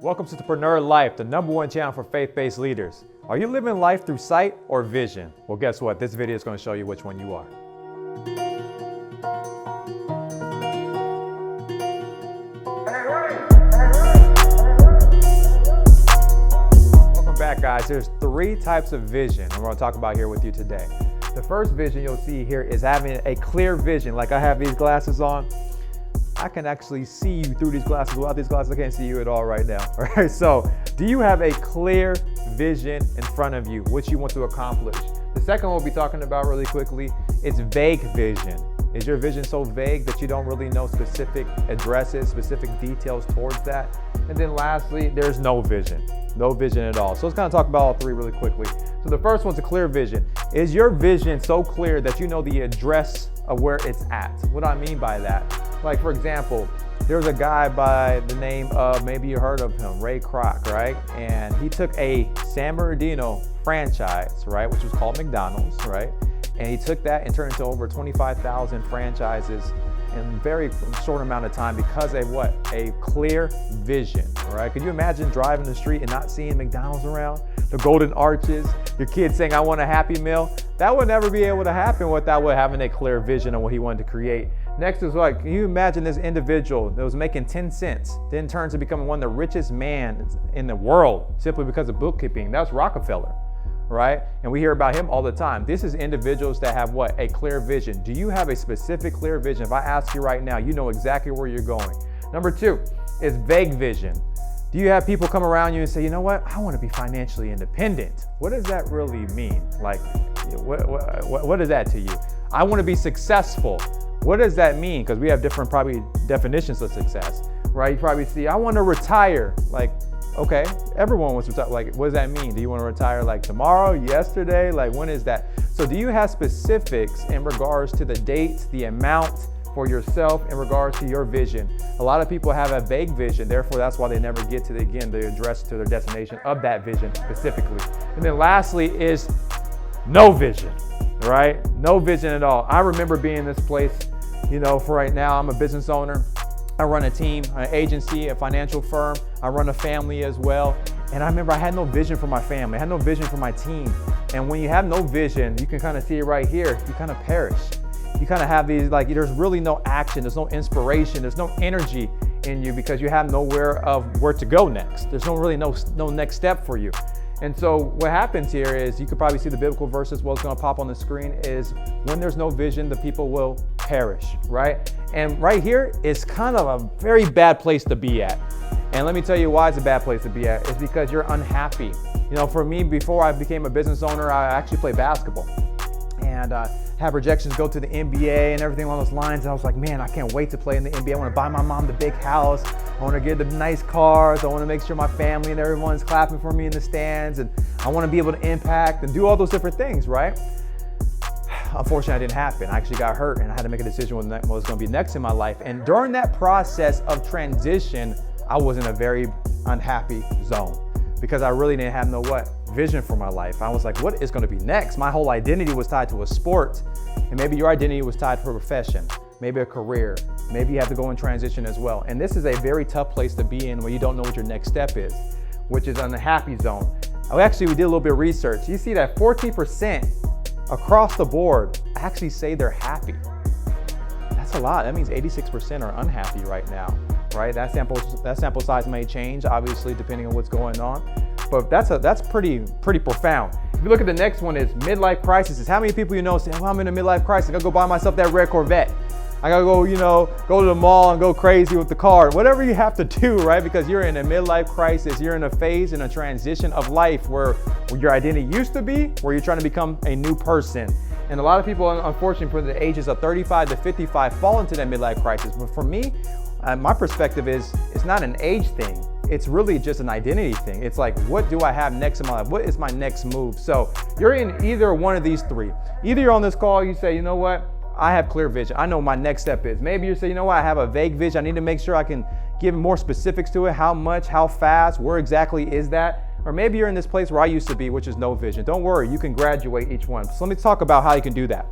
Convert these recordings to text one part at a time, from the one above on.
Welcome to the Preneur LIfe, the #1 channel for faith-based leaders. Are you living life through sight or vision? Well, guess what? This video is going to show you which one you are. Welcome back, guys. There's 3 types of vision I'm going to talk about here with you today. The first vision you'll see here is having a clear vision. Like I have these glasses on. I can actually see you through these glasses. Without these glasses, I can't see you at all right now. All right, so do you have a clear vision in front of you, which you want to accomplish? The second one we'll be talking about really quickly is vague vision. Is your vision so vague that you don't really know specific addresses, specific details towards that? And then lastly, there's no vision at all. So let's kind of talk about all 3 really quickly. So the first one's a clear vision. Is your vision so clear that you know the address of where it's at? What I mean by that, like for example, there's a guy by the name of, maybe you heard of him, Ray Kroc, right? And he took a San Bernardino franchise, right, which was called McDonald's, right? And he took that and turned it into over 25,000 franchises in a very short amount of time because of what? A clear vision, right? Could you imagine driving the street and not seeing McDonald's around? The golden arches, your kid saying, I want a Happy Meal? That would never be able to happen without having a clear vision of what he wanted to create. Next is like, can you imagine this individual that was making 10 cents, then turns to becoming one of the richest men in the world simply because of bookkeeping? That's Rockefeller, right? And we hear about him all the time. This is individuals that have what? A clear vision. Do you have a specific clear vision? If I ask you right now, you know exactly where you're going. Number 2 is vague vision. Do you have people come around you and say, you know what? I want to be financially independent. What does that really mean? Like, what is that to you? I want to be successful. What does that mean? Because we have different probably definitions of success, right? You probably see, I want to retire. Like, okay, everyone wants to retire. Like, what does that mean? Do you want to retire like tomorrow, yesterday? Like, when is that? So do you have specifics in regards to the dates, the amount for yourself in regards to your vision? A lot of people have a vague vision, therefore that's why they never get to the address to their destination of that vision specifically. And then lastly is no vision, right? No vision at all. I remember being in this place, you know, for right now, I'm a business owner. I run a team, an agency, a financial firm. I run a family as well. And I remember I had no vision for my family. I had no vision for my team. And when you have no vision, you can kind of see it right here, you kind of perish. You kind of have these, like, there's really no action, there's no inspiration, there's no energy in you because you have nowhere of where to go next. There's no next step for you. And so what happens here is, you could probably see the biblical verses, what's going to pop on the screen is, when there's no vision, the people will perish, right? And right here is kind of a very bad place to be at. And let me tell you why it's a bad place to be at. It's because you're unhappy. You know, for me, before I became a business owner, I actually played basketball. And had projections go to the NBA and everything along those lines. And I was like, man, I can't wait to play in the NBA. I want to buy my mom the big house. I want to get the nice cars. I want to make sure my family and everyone's clapping for me in the stands. And I want to be able to impact and do all those different things, right? Unfortunately, that didn't happen. I actually got hurt and I had to make a decision what was going to be next in my life. And during that process of transition, I was in a very unhappy zone because I really didn't have no vision for my life. I was like, what is going to be next? My whole identity was tied to a sport, and maybe your identity was tied to a profession, maybe a career, maybe you have to go in transition as well. And this is a very tough place to be in where you don't know what your next step is, which is on the happy zone. We did a little bit of research. You see that 14% across the board actually say they're happy. That's a lot. That means 86% are unhappy right now, right? That sample size may change, obviously, depending on what's going on. But that's pretty profound. If you look at the next one, is midlife crisis. How many people you know say, well, I'm in a midlife crisis. I gotta go buy myself that red Corvette. I gotta go, go to the mall and go crazy with the car. Whatever you have to do, right? Because you're in a midlife crisis. You're in a phase, in a transition of life where your identity used to be, where you're trying to become a new person. And a lot of people, unfortunately, from the ages of 35 to 55 fall into that midlife crisis. But for me, my perspective is, it's not an age thing. It's really just an identity thing. It's like, what do I have next in my life? What is my next move? So you're in either one of these 3. Either you're on this call, you say, you know what? I have clear vision. I know my next step is. Maybe you say, you know what? I have a vague vision. I need to make sure I can give more specifics to it. How much, how fast, where exactly is that? Or maybe you're in this place where I used to be, which is no vision. Don't worry, you can graduate each one. So let me talk about how you can do that.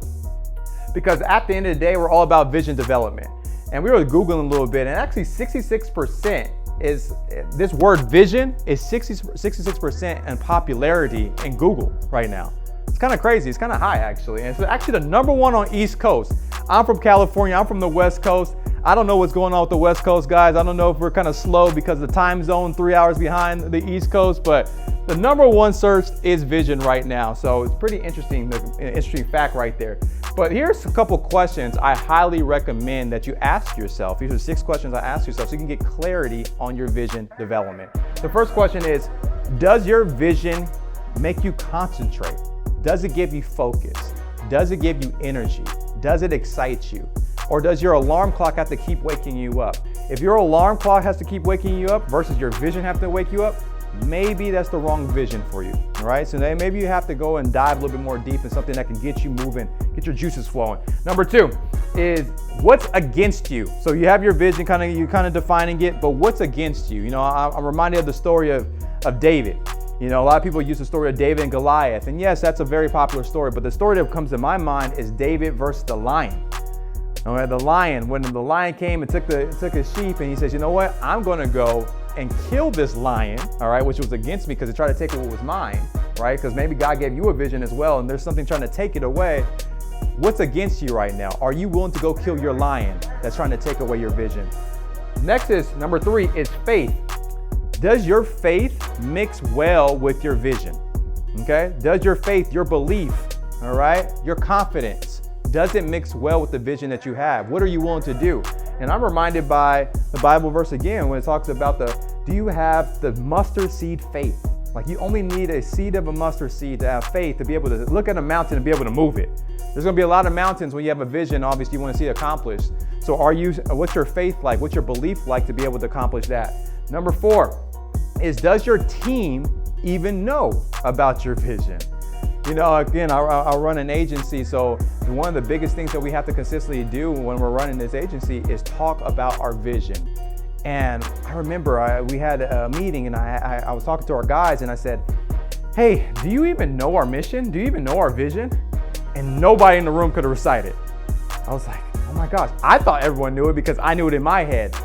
Because at the end of the day, we're all about vision development. And we were Googling a little bit, and actually 66% is this word vision is 66% in popularity in Google right now. It's kind of crazy. It's kind of high, actually. And it's actually the #1 on East Coast. I'm from California. I'm from the West Coast. I don't know what's going on with the West Coast guys. I don't know if we're kind of slow because the time zone 3 hours behind the East Coast, but the #1 search is vision right now. So it's pretty interesting, an interesting fact right there. But here's a couple questions I highly recommend that you ask yourself. These are 6 questions I ask yourself so you can get clarity on your vision development. The first question is, does your vision make you concentrate? Does it give you focus? Does it give you energy? Does it excite you? Or does your alarm clock have to keep waking you up? If your alarm clock has to keep waking you up versus your vision have to wake you up, maybe that's the wrong vision for you, all right? So then maybe you have to go and dive a little bit more deep in something that can get you moving, get your juices flowing. Number 2 is what's against you. So you have your vision, you're kind of defining it, but what's against you? You know, I'm reminded of the story of David. You know, a lot of people use the story of David and Goliath, and yes, that's a very popular story, but the story that comes to my mind is David versus the lion. All right, the lion, when the lion came and took a sheep, and he says, you know what, I'm gonna go and kill this lion, all right, which was against me because it tried to take what was mine, right? Because maybe God gave you a vision as well, and there's something trying to take it away. What's against you right now? Are you willing to go kill your lion that's trying to take away your vision? Next is, number 3 is faith. Does your faith mix well with your vision? Okay, does your faith, your belief, all right, your confidence, does it mix well with the vision that you have? What are you willing to do? And I'm reminded by the Bible verse again when it talks about do you have the mustard seed faith? Like you only need a seed of a mustard seed to have faith to be able to look at a mountain and be able to move it. There's gonna be a lot of mountains when you have a vision, obviously you wanna see it accomplished. So what's your faith like? What's your belief like to be able to accomplish that? Number 4 is, does your team even know about your vision? You know, again, I run an agency, so one of the biggest things that we have to consistently do when we're running this agency is talk about our vision. And I remember we had a meeting and I was talking to our guys and I said, hey, do you even know our mission? Do you even know our vision? And nobody in the room could recite it. I was like, oh my gosh, I thought everyone knew it because I knew it in my head.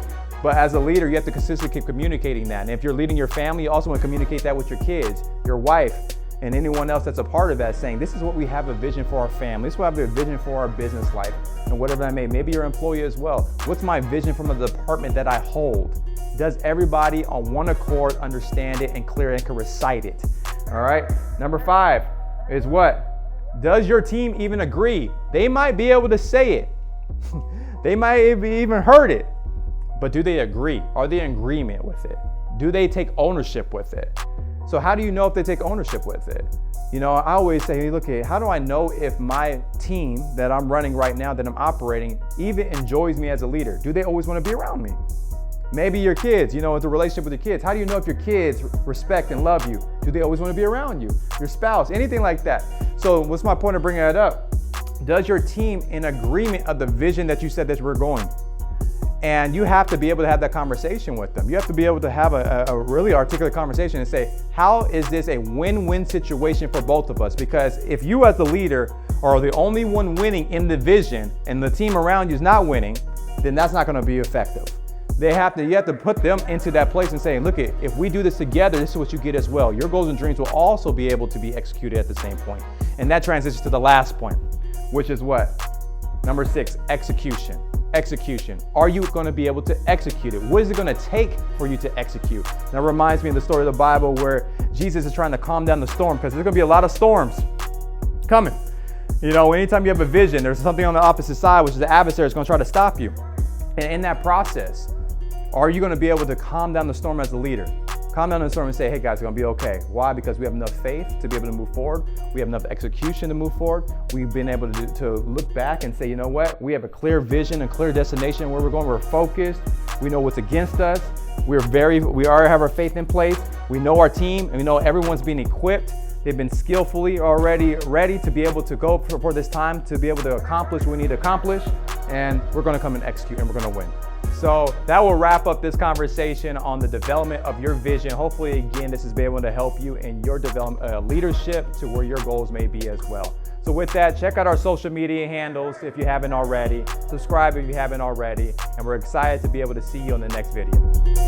But as a leader, you have to consistently keep communicating that. And if you're leading your family, you also want to communicate that with your kids, your wife, and anyone else that's a part of that, saying, this is what we have a vision for our family. This is what we have a vision for our business life, and whatever that may. Maybe your employee as well. What's my vision from the department that I hold? Does everybody on one accord understand it and clear it and can recite it? All right. Number 5 is what? Does your team even agree? They might be able to say it. They might have even heard it. But do they agree? Are they in agreement with it? Do they take ownership with it? So how do you know if they take ownership with it? You know, I always say, hey, look, how do I know if my team that I'm running right now, that I'm operating, even enjoys me as a leader? Do they always want to be around me? Maybe your kids, you know, it's a relationship with your kids. How do you know if your kids respect and love you? Do they always want to be around you? Your spouse, anything like that. So what's my point of bringing that up? Does your team in agreement of the vision that you said that we're going? And you have to be able to have that conversation with them. You have to be able to have a really articulate conversation and say, how is this a win-win situation for both of us? Because if you as the leader are the only one winning in the vision and the team around you is not winning, then that's not gonna be effective. You have to put them into that place and say, look, if we do this together, this is what you get as well. Your goals and dreams will also be able to be executed at the same point. And that transitions to the last point, which is what? Number 6, execution. Execution. Are you going to be able to execute it? What is it going to take for you to execute? That reminds me of the story of the Bible where Jesus is trying to calm down the storm, because there's going to be a lot of storms coming. You know, anytime you have a vision, there's something on the opposite side, which is the adversary is going to try to stop you. And in that process, are you going to be able to calm down the storm as a leader? Calm down the storm and say, hey guys, it's going to be okay. Why? Because we have enough faith to be able to move forward. We have enough execution to move forward. We've been able to look back and say, you know what? We have a clear vision and clear destination where we're going. We're focused. We know what's against us. We already have our faith in place. We know our team, and we know everyone's being equipped. They've been skillfully already ready to be able to go for this time, to be able to accomplish what we need to accomplish. And we're going to come and execute, and we're going to win. So that will wrap up this conversation on the development of your vision. Hopefully, again, this has been able to help you in your development, leadership to where your goals may be as well. So with that, check out our social media handles if you haven't already. Subscribe if you haven't already. And we're excited to be able to see you on the next video.